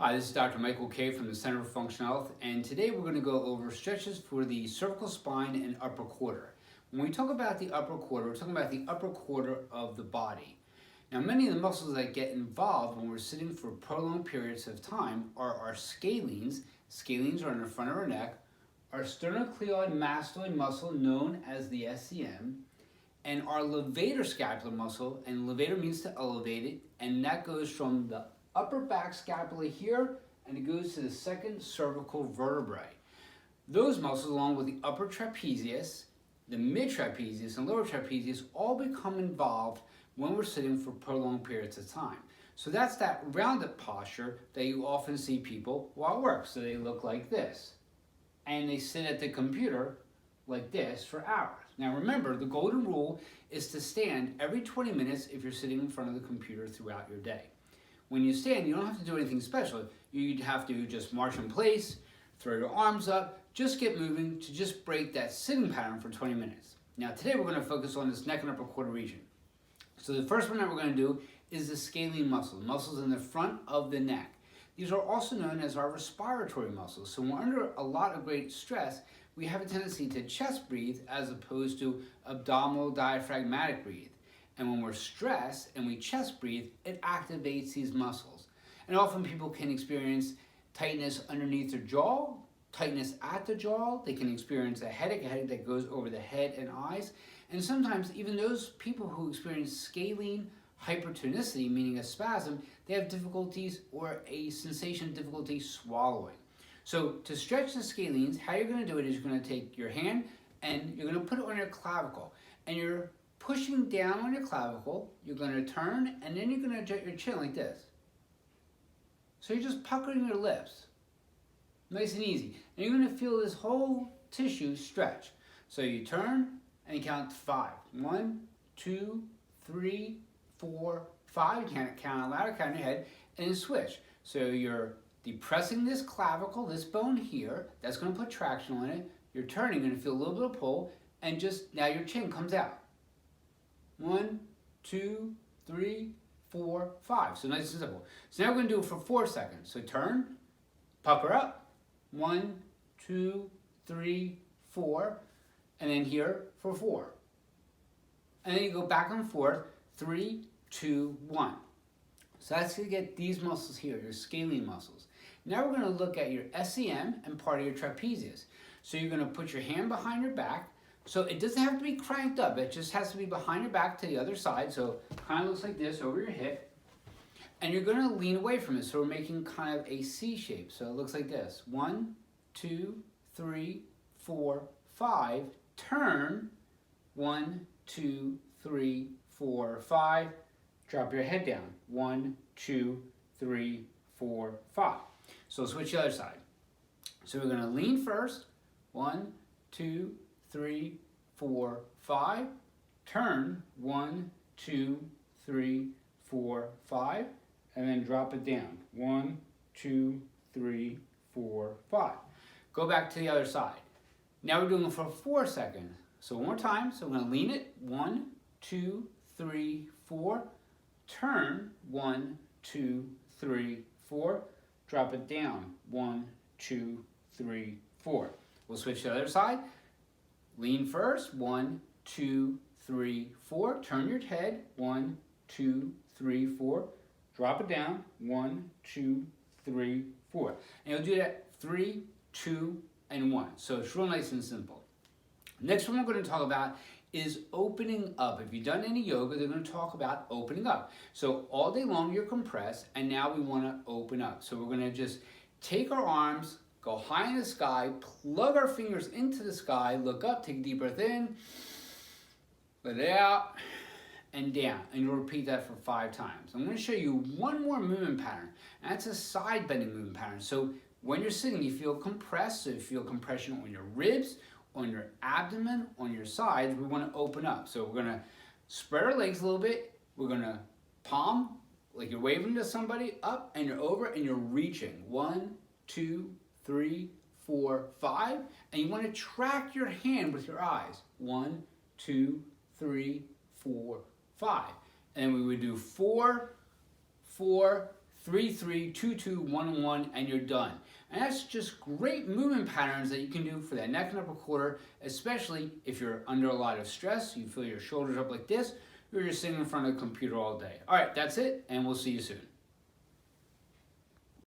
Hi, this is Dr. Michael K from the Center for Functional Health, and today we're going to go over stretches for the cervical spine and upper quarter. When we talk about the upper quarter, we're talking about the upper quarter of the body. Now, many of the muscles that get involved when we're sitting for prolonged periods of time are our scalenes. Scalenes are in the front of our neck, our sternocleidomastoid mastoid muscle known as the SCM, and our levator scapular muscle, and levator means to elevate it, and that goes from the upper back scapula here, and it goes to the second cervical vertebrae. Those muscles, along with the upper trapezius, the mid trapezius, and lower trapezius, all become involved when we're sitting for prolonged periods of time. So that's that rounded posture that you often see people while at work. So they look like this, and they sit at the computer like this for hours. Now remember, the golden rule is to stand every 20 minutes if you're sitting in front of the computer throughout your day. When you stand, you don't have to do anything special. You'd have to just march in place, throw your arms up, just get moving to just break that sitting pattern for 20 minutes. Now today we're going to focus on this neck and upper quarter region. So the first one that we're going to do is the scalene muscles, muscles in the front of the neck. These are also known as our respiratory muscles. So when we're under a lot of great stress, we have a tendency to chest breathe as opposed to abdominal diaphragmatic breathe. And when we're stressed and we chest breathe, it activates these muscles. And often people can experience tightness underneath their jaw, tightness at the jaw. They can experience a headache that goes over the head and eyes. And sometimes even those people who experience scalene hypertonicity, meaning a spasm, they have difficulties or a sensation of difficulty swallowing. So to stretch the scalenes, how you're going to do it is you're going to take your hand and you're going to put it on your clavicle. And you're pushing down on your clavicle, you're going to turn, and then you're going to jet your chin like this. So you're just puckering your lips. Nice and easy. And you're going to feel this whole tissue stretch. So you turn and you count to 5. 1, 2, 3, 4, 5. You can't count out loud, count in your head, and then switch. So you're depressing this clavicle, this bone here. That's going to put traction on it. You're turning, you're going to feel a little bit of pull, and just now your chin comes out. 1, 2, 3, 4, 5. So nice and simple. So now we're going to do it for 4 seconds. So turn, pucker up. 1, 2, 3, 4. And then here for 4. And then you go back and forth. 3, 2, 1. So that's to get these muscles here, your scalene muscles. Now we're going to look at your SCM and part of your trapezius. So you're going to put your hand behind your back. So it doesn't have to be cranked up, it just has to be behind your back to the other side. So it kind of looks like this over your hip. And you're going to lean away from it. So we're making kind of a C shape. So it looks like this. 1, 2, 3, 4, 5. Turn. 1, 2, 3, 4, 5. Drop your head down. 1, 2, 3, 4, 5. So switch the other side. So we're going to lean first. 1, 2, 3, 4, 5. Turn. 1, 2, 3, 4, 5. And then drop it down. 1, 2, 3, 4, 5. Go back to the other side. Now we're doing it for 4 seconds. So one more time. So we're going to lean it. 1, 2, 3, 4. Turn. 1, 2, 3, 4. Drop it down. 1, 2, 3, 4. We'll switch to the other side. Lean first. 1, 2, 3, 4. Turn your head. 1, 2, 3, 4. Drop it down. 1, 2, 3, 4. And you'll do that 3, 2, and 1. So it's real nice and simple. Next one we're going to talk about is opening up. If you've done any yoga, they're going to talk about opening up. So all day long you're compressed, and now we want to open up. So we're going to just take our arms, go high in the sky, plug our fingers into the sky, look up, take a deep breath in, let it out, and down. And you'll repeat that for 5 times. I'm going to show you one more movement pattern, and that's a side bending movement pattern. So when you're sitting, you feel compressed, so you feel compression on your ribs, on your abdomen, on your sides. We want to open up. So we're going to spread our legs a little bit. We're going to palm, like you're waving to somebody, up, and you're over, and you're reaching. 1, 2, 3, 4, 5. And you want to track your hand with your eyes. 1, 2, 3, 4, 5. And we would do 4, 4, 3, 3, 2, 2, 1, 1, and you're done. And that's just great movement patterns that you can do for that neck and upper quarter, especially if you're under a lot of stress, you feel your shoulders up like this, you're just sitting in front of the computer all day. All right, that's it, and we'll see you soon.